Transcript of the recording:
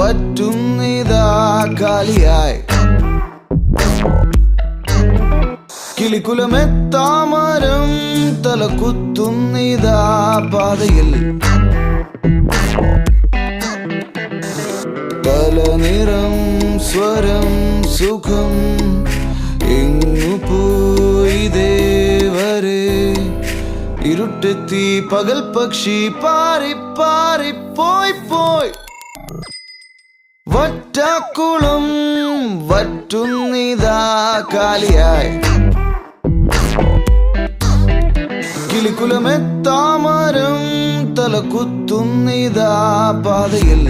വറ്റുന്നിതാ കാലിയായി കിളിക്കുലമെത്താമരം തലകുത്തുന്നിതാ പാതയിൽ പല നിറം സ്വരം സുഖം എങ്ങു പോയി ദേവരെ ഇരുട്ടെത്തി പകൽ പക്ഷി പാറി പാറി പോയി പോയി വറ്റാക്കുളം വറ്റുന്നിതാ കാലിയായി കിളിക്കുലമെത്താമരം തലകുത്തുന്നിതാ പാതയിൽ